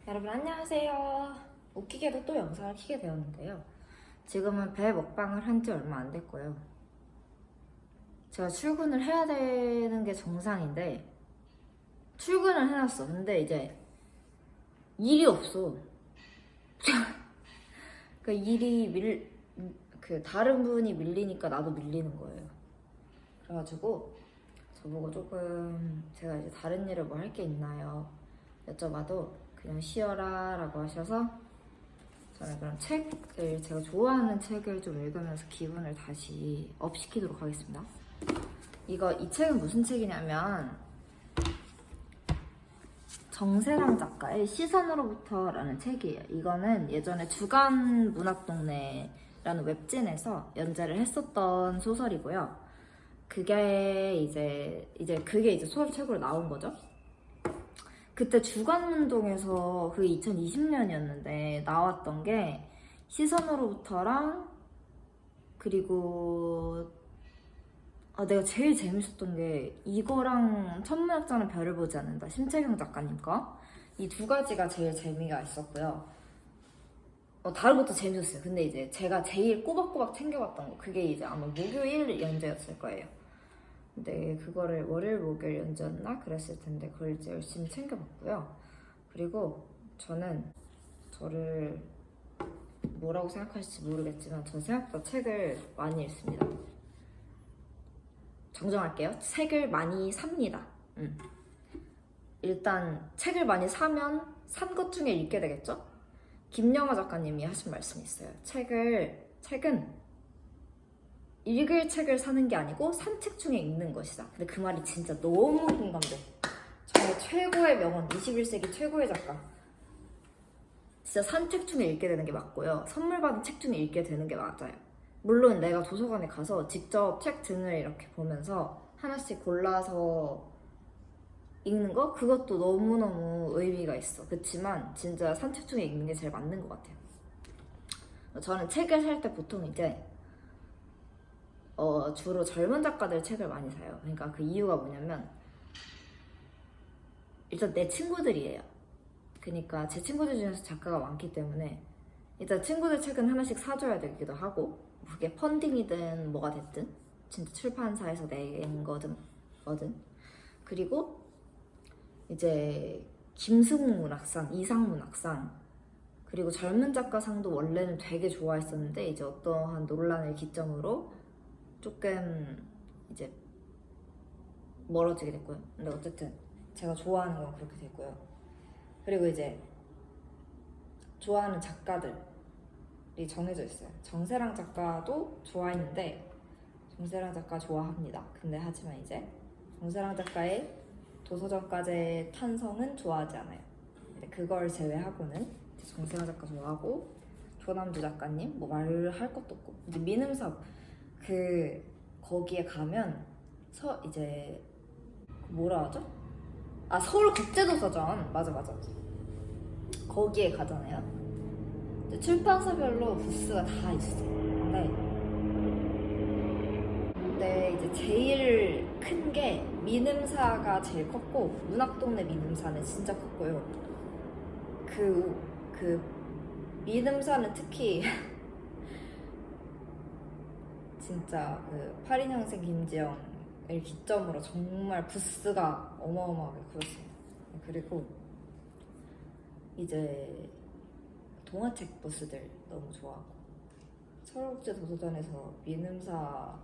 여러분 안녕하세요. 웃기게도 또 영상을 켜게 되었는데요. 지금은 배 먹방을 한 지 얼마 안 됐고요. 제가 출근을 해야 되는 게 정상인데 출근을 해놨어. 근데 이제 일이 없어. 그 일이 다른 분이 밀리니까 나도 밀리는 거예요. 그래가지고 저보고 조금 제가 이제 다른 일을 뭐 할 게 있나요? 여쭤봐도 그냥 쉬어라 라고 하셔서 저는 그럼 제가 좋아하는 책을 좀 읽으면서 기분을 다시 업시키도록 하겠습니다. 이 책은 무슨 책이냐면 정세랑 작가의 시선으로부터 라는 책이에요. 이거는 예전에 주간 문학동네라는 웹진에서 연재를 했었던 소설이고요. 그게 이제 소설책으로 나온 거죠. 그때 주간운동에서 그게 2020년이었는데 나왔던 게 시선으로부터랑 그리고 내가 제일 재밌었던 게 이거랑 천문학자는 별을 보지 않는다, 심채경 작가님 거. 이 두 가지가 제일 재미가 있었고요. 다른 것도 재밌었어요. 근데 이제 제가 제일 꼬박꼬박 챙겨봤던 거 그게 이제 아마 목요일 연재였을 거예요. 근데 그거를 월요일 목요일 연재였나 그랬을 텐데 그걸 이제 열심히 챙겨봤고요. 그리고 저를 뭐라고 생각하실지 모르겠지만 전 생각보다 책을 많이 읽습니다. 정정할게요. 책을 많이 삽니다. 일단 책을 많이 사면 산 것 중에 읽게 되겠죠? 김영하 작가님이 하신 말씀이 있어요. 책은 읽을 책을 사는 게 아니고 산 책 중에 읽는 것이다. 근데 그 말이 진짜 너무 공감돼. 정말 최고의 명언, 21세기 최고의 작가. 진짜 산 책 중에 읽게 되는 게 맞고요. 선물 받은 책 중에 읽게 되는 게 맞아요. 물론 내가 도서관에 가서 직접 책 등을 이렇게 보면서 하나씩 골라서 읽는 거? 그것도 너무너무 의미가 있어. 그치만 진짜 산 책 중에 읽는 게 제일 맞는 것 같아요. 저는 책을 살 때 보통 이제 주로 젊은 작가들 책을 많이 사요. 그러니까 그 이유가 뭐냐면 일단 내 친구들이에요. 그러니까 제 친구들 중에서 작가가 많기 때문에 일단 친구들 책은 하나씩 사줘야 되기도 하고, 그게 펀딩이든 뭐가 됐든 진짜 출판사에서 낸 거든 뭐든. 그리고 이제 김승우 문학상, 이상 문학상, 그리고 젊은 작가상도 원래는 되게 좋아했었는데 이제 어떠한 논란을 기점으로 조금 이제 멀어지게 됐고요. 근데 어쨌든 제가 좋아하는 건 그렇게 됐고요. 그리고 이제 좋아하는 작가들이 정해져 있어요. 정세랑 작가도 좋아했는데 정세랑 작가 좋아합니다. 근데 하지만 이제 정세랑 작가의 도서전까지의 탄성은 좋아하지 않아요. 근데 그걸 제외하고는 정세랑 작가 좋아하고 조남주 작가님 뭐 말할 것도 없고, 이제 민음섭 거기에 가면 이제 뭐라 하죠? 서울국제도서전 맞아. 거기에 가잖아요. 출판사별로 부스가 다 있어. 근데 이제 제일 큰 게 민음사가 제일 컸고, 문학동네 민음사는 진짜 컸고요. 그 민음사는 특히 진짜 82년생 김지영을 기점으로 정말 부스가 어마어마하게 커졌어요. 그리고 이제 동화책 부스들 너무 좋아하고, 서울국제도서전에서 민음사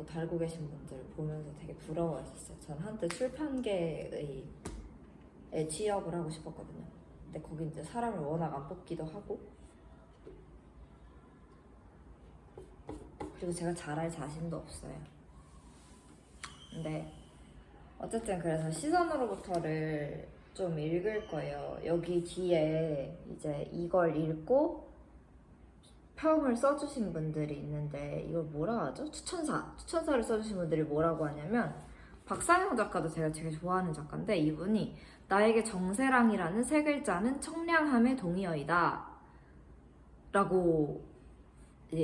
달고 계신 분들 보면서 되게 부러워했었어요. 전 한때 출판계에 취업을 하고 싶었거든요. 근데 거기 이제 사람을 워낙 안 뽑기도 하고, 그리고 제가 잘할 자신도 없어요. 근데 어쨌든 그래서 시선으로부터를 좀 읽을 거예요. 여기 뒤에 이제 이걸 읽고 평을 써주신 분들이 있는데 이걸 뭐라 하죠? 추천사를 써주신 분들이 뭐라고 하냐면, 박상영 작가도 제가 되게 좋아하는 작가인데 이분이 나에게 정세랑이라는 세 글자는 청량함의 동의어이다 라고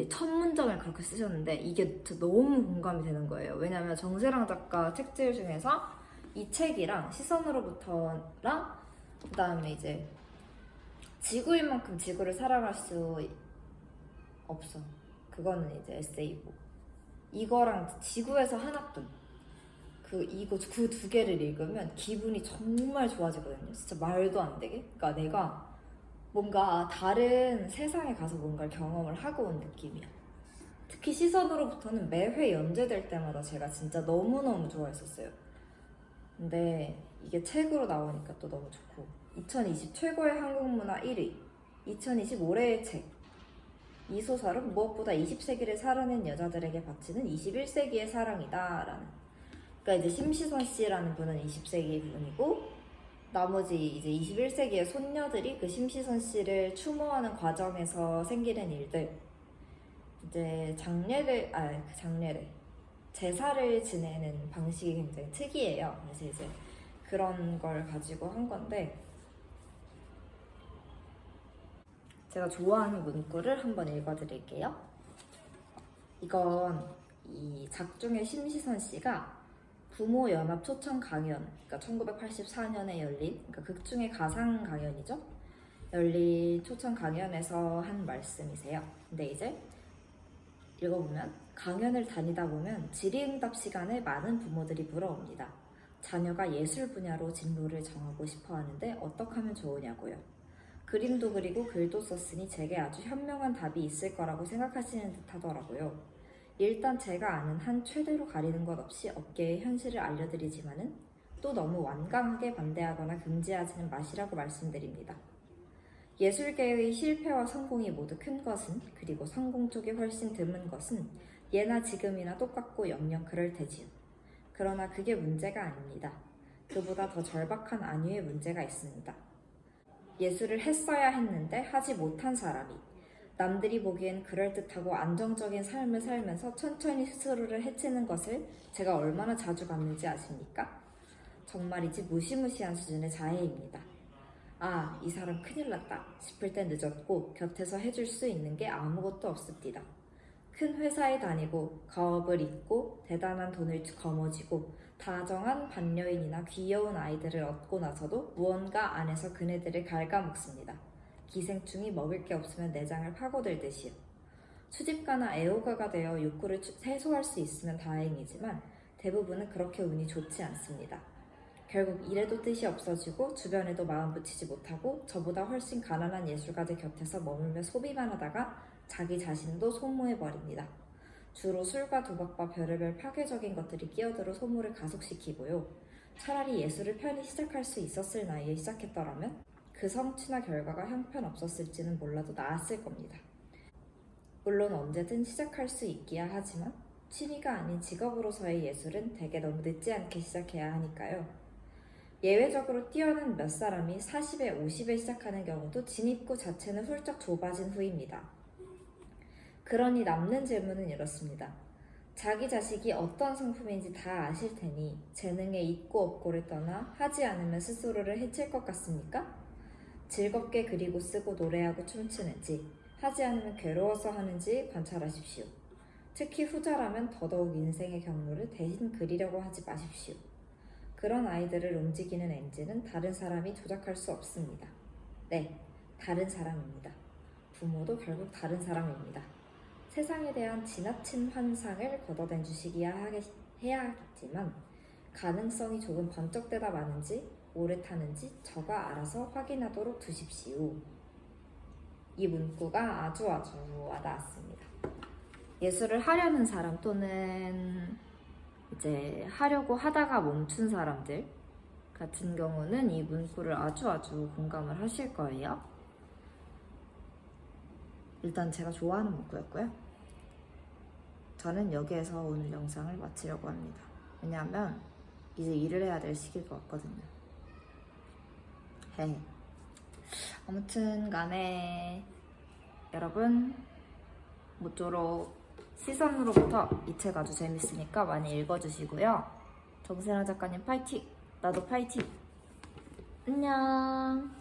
첫 문장을 그렇게 쓰셨는데 이게 너무 공감이 되는 거예요. 왜냐면 정세랑 작가 책들 중에서 이 책이랑 시선으로부터랑 다음에 이제 지구인 만큼 지구를 사랑할 수 없어. 그거는 이제 에세이고. 이거랑 지구에서 하나뿐. 그 두 개를 읽으면 기분이 정말 좋아지거든요. 진짜 말도 안 되게. 그러니까 내가 뭔가 다른 세상에 가서 뭔가를 경험을 하고 온 느낌이야. 특히 시선으로부터는 매회 연재될 때마다 제가 진짜 너무너무 좋아했었어요. 근데 이게 책으로 나오니까 또 너무 좋고 2020 최고의 한국문화 1위 2020 올해의 책 이 소설은 무엇보다 20세기를 살아낸 여자들에게 바치는 21세기의 사랑이다 라는 그러니까 이제 심시선 씨라는 분은 20세기 분이고 나머지 이제 21세기의 손녀들이 그 심시선 씨를 추모하는 과정에서 생기는 일들 이제 제사를 지내는 방식이 굉장히 특이해요. 그래서 이제 그런 걸 가지고 한 건데 제가 좋아하는 문구를 한번 읽어드릴게요. 이건 이 작중의 심시선 씨가 부모 연합 초청 강연, 그러니까 1984년에 열린, 그러니까 극중의 가상 강연이죠. 열린 초청 강연에서 한 말씀이세요. 근데 이제 읽어보면 강연을 다니다 보면 질의응답 시간에 많은 부모들이 물어옵니다. 자녀가 예술 분야로 진로를 정하고 싶어 하는데 어떻게 하면 좋으냐고요. 그림도 그리고 글도 썼으니 제게 아주 현명한 답이 있을 거라고 생각하시는 듯 하더라고요. 일단 제가 아는 한 최대로 가리는 것 없이 업계의 현실을 알려드리지만은 또 너무 완강하게 반대하거나 금지하지는 마시라고 말씀드립니다. 예술계의 실패와 성공이 모두 큰 것은 그리고 성공 쪽이 훨씬 드문 것은 예나 지금이나 똑같고 영영 그럴 테지요. 그러나 그게 문제가 아닙니다. 그보다 더 절박한 안위의 문제가 있습니다. 예술을 했어야 했는데 하지 못한 사람이 남들이 보기엔 그럴듯하고 안정적인 삶을 살면서 천천히 스스로를 해치는 것을 제가 얼마나 자주 봤는지 아십니까? 정말이지 무시무시한 수준의 자해입니다. 아, 이 사람 큰일 났다 싶을 땐 늦었고 곁에서 해줄 수 있는 게 아무것도 없습니다. 큰 회사에 다니고 가업을 잇고 대단한 돈을 거머쥐고 다정한 반려인이나 귀여운 아이들을 얻고 나서도 무언가 안에서 그네들을 갉아먹습니다. 기생충이 먹을 게 없으면 내장을 파고들듯이요. 수집가나 애호가가 되어 욕구를 해소할 수 있으면 다행이지만 대부분은 그렇게 운이 좋지 않습니다. 결국 일에도 뜻이 없어지고 주변에도 마음 붙이지 못하고 저보다 훨씬 가난한 예술가들 곁에서 머물며 소비만 하다가 자기 자신도 소모해버립니다. 주로 술과 도박과 별의별 파괴적인 것들이 끼어들어 소모를 가속시키고요. 차라리 예술을 편히 시작할 수 있었을 나이에 시작했더라면 그 성취나 결과가 형편없었을지는 몰라도 나았을 겁니다. 물론 언제든 시작할 수 있기야 하지만 취미가 아닌 직업으로서의 예술은 대개 너무 늦지 않게 시작해야 하니까요. 예외적으로 뛰어난 몇 사람이 40에 50에 시작하는 경우도 진입구 자체는 훌쩍 좁아진 후입니다. 그러니 남는 질문은 이렇습니다. 자기 자식이 어떤 성품인지 다 아실 테니 재능에 있고 없고를 떠나 하지 않으면 스스로를 해칠 것 같습니까? 즐겁게 그리고 쓰고 노래하고 춤추는지 하지 않으면 괴로워서 하는지 관찰하십시오. 특히 후자라면 더더욱 인생의 경로를 대신 그리려고 하지 마십시오. 그런 아이들을 움직이는 엔진은 다른 사람이 조작할 수 없습니다. 네, 다른 사람입니다. 부모도 결국 다른 사람입니다. 세상에 대한 지나친 환상을 걷어내 주시기야 해야겠지만 가능성이 조금 번쩍대다 마는지 오래 타는지 저가 알아서 확인하도록 두십시오. 이 문구가 아주 와닿았습니다. 예술을 하려는 사람 또는 이제 하려고 하다가 멈춘 사람들 같은 경우는 이 문구를 아주 공감을 하실 거예요. 일단 제가 좋아하는 문구였고요. 저는 여기에서 오늘 영상을 마치려고 합니다. 왜냐하면 이제 일을 해야 될 시기가 왔거든요. 아무튼 간에 여러분 모쪼록 시선으로부터 이 책 아주 재밌으니까 많이 읽어주시고요. 정세랑 작가님 파이팅! 나도 파이팅! 안녕!